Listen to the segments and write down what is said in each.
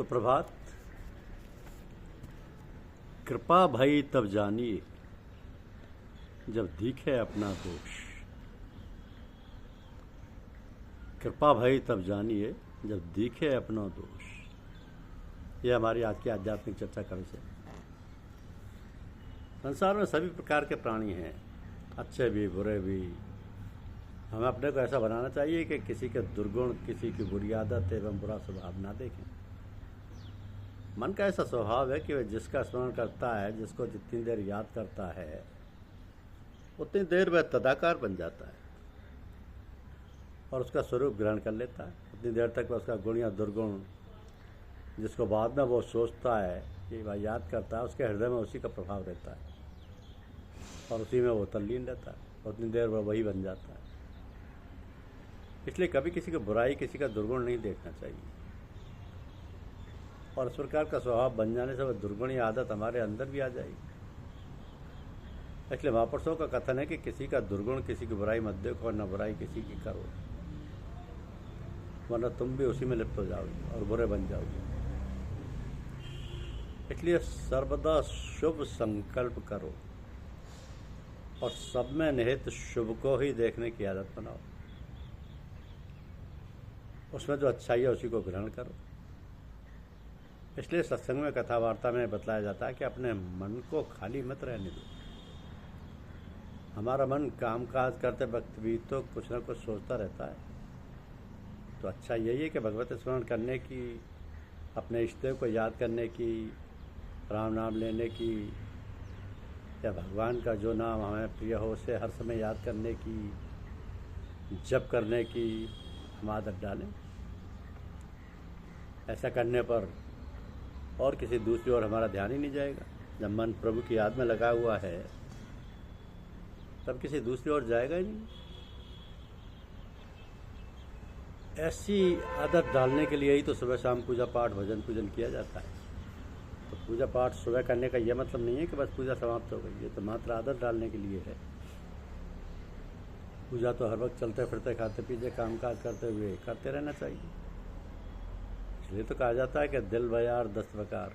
सुप्रभात। कृपा भई तब जानिए जब दिखे अपना दोष। कृपा भई तब जानिए जब दिखे अपना दोष। यह हमारी आज की आध्यात्मिक चर्चा का विषय। संसार में सभी प्रकार के प्राणी हैं, अच्छे भी बुरे भी। हमें अपने को ऐसा बनाना चाहिए कि किसी के दुर्गुण, किसी की बुरी आदत एवं बुरा स्वभाव ना देखें। मन का ऐसा स्वभाव है कि वह जिसका स्मरण करता है, जिसको जितनी देर याद करता है, उतनी देर वह तदाकार बन जाता है और उसका स्वरूप ग्रहण कर लेता है। उतनी देर तक वह उसका गुण या दुर्गुण, जिसको बाद में वो सोचता है कि वह याद करता है, उसके हृदय में उसी का प्रभाव रहता है और उसी में वो तल्लीन रहता है। उतनी देर वह वही बन जाता है। इसलिए कभी किसी की बुराई, किसी का दुर्गुण नहीं देखना चाहिए। और इस प्रकार का स्वभाव बन जाने से वह दुर्गुण या आदत हमारे अंदर भी आ जाएगी। इसलिए महापुरुषों का कथन है कि किसी का दुर्गुण, किसी की बुराई मत देखो और न बुराई किसी की करो, वरना तुम भी उसी में लिप्त हो जाओगे और बुरे बन जाओगे। इसलिए सर्वदा शुभ संकल्प करो और सब में निहित शुभ को ही देखने की आदत बनाओ। उसमें जो अच्छाई है उसी को ग्रहण करो। इसलिए सत्संग में, कथा वार्ता में बतलाया जाता है कि अपने मन को खाली मत रहने दो। हमारा मन काम काज करते वक्त भी तो कुछ न कुछ सोचता रहता है। तो अच्छा यही है कि भगवत स्मरण करने की, अपने इष्टदेव को याद करने की, राम नाम लेने की, या भगवान का जो नाम हमें प्रिय हो उसे हर समय याद करने की, जप करने की हम आदत डालें। ऐसा करने पर और किसी दूसरी ओर हमारा ध्यान ही नहीं जाएगा। जब मन प्रभु की याद में लगा हुआ है तब किसी दूसरी ओर जाएगा ही नहीं। ऐसी आदत डालने के लिए ही तो सुबह शाम पूजा पाठ, भजन पूजन किया जाता है। तो पूजा पाठ सुबह करने का यह मतलब नहीं है कि बस पूजा समाप्त हो गई। ये तो मात्र आदत डालने के लिए है। पूजा तो हर वक्त चलते फिरते, खाते पीते, काम काज करते हुए करते रहना चाहिए। इसलिए तो कहा जाता है कि दिल बयार 10 प्रकार,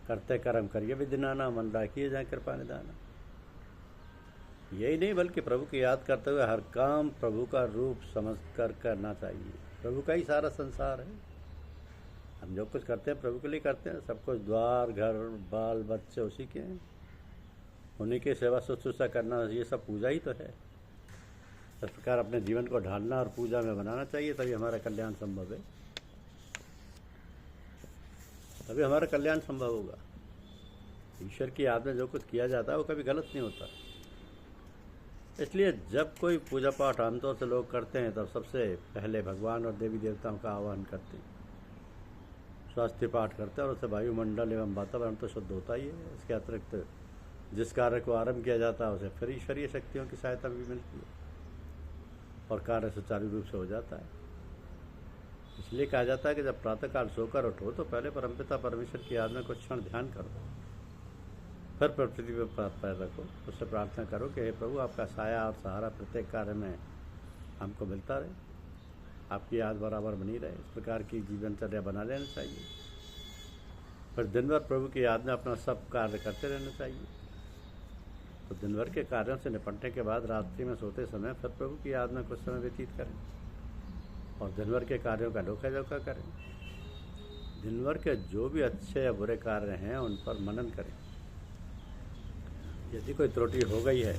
करते कर्म करिए विधिनाना, मन राखिए जाए कृपा निदाना। यही नहीं बल्कि प्रभु की याद करते हुए हर काम प्रभु का रूप समझकर करना चाहिए। प्रभु का ही सारा संसार है। हम जो कुछ करते हैं प्रभु के लिए करते हैं। सब कुछ, द्वार, घर, बाल बच्चे उसी के हैं। उन्हीं की सेवा शुश्रूषा करना, ये सब पूजा ही तो है। इस प्रकार अपने जीवन को ढालना और पूजा में बनाना चाहिए, तभी हमारा कल्याण संभव है। तभी हमारा कल्याण संभव होगा। ईश्वर की याद में जो कुछ किया जाता है वो कभी गलत नहीं होता। इसलिए जब कोई पूजा पाठ आमतौर से लोग करते हैं तब सबसे पहले भगवान और देवी देवताओं का आह्वान करते हैं, स्वास्थ्य पाठ करते हैं और उससे वायुमंडल एवं वातावरण तो शुद्ध होता ही है। इसके अतिरिक्त जिस कार्य को आरंभ किया जाता है उसे फिर ईश्वरीय शक्तियों की सहायता भी मिलती है और कार्य सुचारू रूप से हो जाता है। इसलिए कहा जाता है कि जब प्रातःकाल सोकर उठो तो पहले परमपिता परमेश्वर की याद में कुछ क्षण ध्यान करो, फिर प्रकृति पर पैर रखो, उससे प्रार्थना करो कि हे प्रभु, आपका साया और सहारा प्रत्येक कार्य में हमको मिलता रहे, आपकी याद बराबर बनी रहे। इस प्रकार की जीवनचर्या बना लेना चाहिए। फिर दिन भर प्रभु की याद में अपना सब कार्य करते रहना चाहिए। तो दिन भर के कार्यों से निपटने के बाद रात्रि में सोते समय फिर प्रभु की याद में कुछ समय व्यतीत करें और दिन भर के कार्यों का लोका जोखा करें। दिन भर के जो भी अच्छे या बुरे कार्य हैं उन पर मनन करें। यदि कोई त्रुटि हो गई है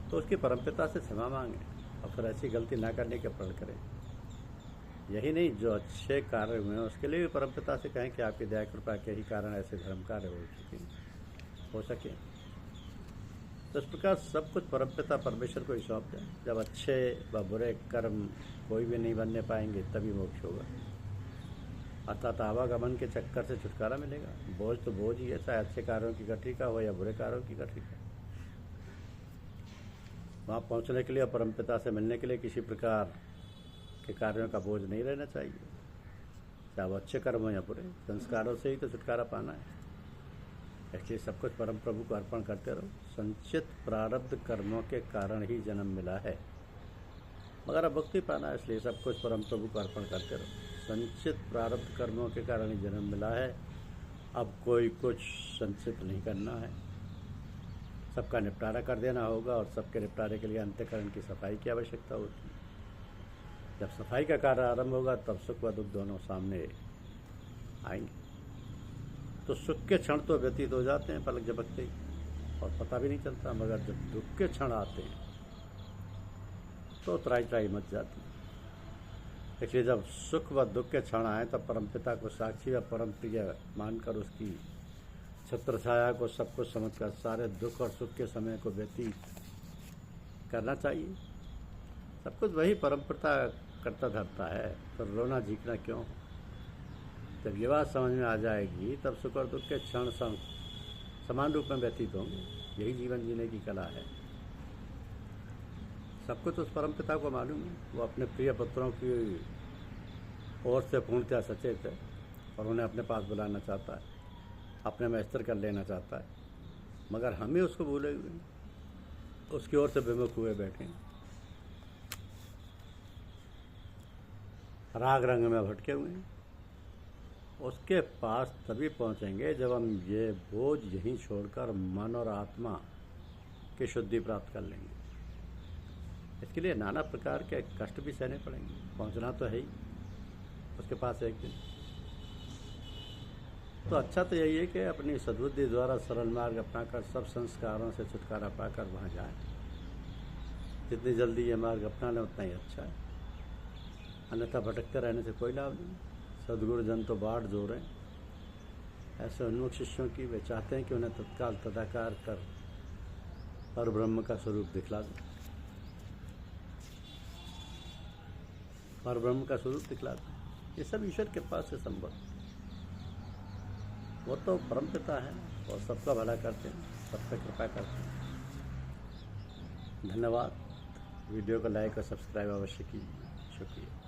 तो उसकी परमपिता से क्षमा मांगें और फिर ऐसी गलती ना करने के प्रण करें। यही नहीं, जो अच्छे कार्य हुए हैं उसके लिए भी परमपिता से कहें कि आपकी दया कृपा के ही कारण ऐसे धर्म कार्य हो सके। तो इस प्रकार सब कुछ परमपिता परमेश्वर को ही सौंप दें। जब अच्छे व बुरे कर्म कोई भी नहीं बनने पाएंगे तभी मोक्ष होगा, अर्थात आवागमन के चक्कर से छुटकारा मिलेगा। बोझ तो बोझ ही है, चाहे अच्छे कार्यों की गठरी का हो या बुरे कार्यों की गठरी का। वहाँ पहुँचने के लिए और परमपिता से मिलने के लिए किसी प्रकार के कार्यों का बोझ नहीं रहना चाहिए, चाहे वो अच्छे कर्म हो या बुरे। संस्कारों से ही तो छुटकारा पाना है। इसलिए सब कुछ परम प्रभु को अर्पण करते रहो। संचित प्रारब्ध कर्मों के कारण ही जन्म मिला है, मगर अब मुक्ति पाना है, इसलिए सब कुछ परम प्रभु को अर्पण करते रहो। संचित प्रारब्ध कर्मों के कारण ही जन्म मिला है। अब कोई कुछ संचित नहीं करना है, सबका निपटारा कर देना होगा और सबके निपटारे के लिए अंतःकरण की सफाई की आवश्यकता होती है। जब सफाई का कार्य आरंभ होगा तब सुख व दुख दोनों सामने आएंगे। तो सुख के क्षण तो व्यतीत हो जाते हैं पलक झपकते ही और पता भी नहीं चलता, मगर जब दुख के क्षण आते हैं तो त्राई त्राई मच जाती है। इसलिए जब सुख व दुख के क्षण आए तब परमपिता को साक्षी व परम प्रिय मानकर उसकी छत्र छाया को सब कुछ समझकर सारे दुख और सुख के समय को व्यतीत करना चाहिए। सब कुछ वही परमपिता करता धरता है, तो रोना झीकना क्यों? जब ये बात समझ में आ जाएगी तब सुख और दुख के क्षण समान रूप में व्यतीत होंगे। यही जीवन जीने की कला है। सब कुछ उस परमपिता को मालूम है। वो अपने प्रिय पुत्रों की ओर से पूर्णतया सचेत है और उन्हें अपने पास बुलाना चाहता है, अपने में स्थिर कर लेना चाहता है, मगर हम ही उसको भूले हुए हैं, उसकी ओर से विमुख हुए बैठे हैं, राग रंग में भटके हुए हैं। उसके पास तभी पहुंचेंगे जब हम ये बोझ यहीं छोड़कर मन और आत्मा की शुद्धि प्राप्त कर लेंगे। इसके लिए नाना प्रकार के कष्ट भी सहने पड़ेंगे। पहुंचना तो है ही उसके पास एक दिन। तो अच्छा तो यही है कि अपनी सद्बुद्धि द्वारा सरल मार्ग अपनाकर सब संस्कारों से छुटकारा पाकर वहाँ जाए। जितनी जल्दी ये मार्ग अपना लें उतना ही अच्छा है, अन्यथा भटकते रहने से कोई लाभ नहीं। सद्गुरु जन तो बाढ़ जोड़ें ऐसे उन्मुख शिष्यों की। वे चाहते हैं कि उन्हें तत्काल तदाकार कर पर ब्रह्म का स्वरूप दिखला दें, पर ब्रह्म का स्वरूप दिखला दें। ये सब ईश्वर के पास से संभव। वो तो परमपिता है और सबका भला करते हैं, सब पे कृपा करते हैं। धन्यवाद। वीडियो को लाइक और सब्सक्राइब अवश्य कीजिए। शुक्रिया।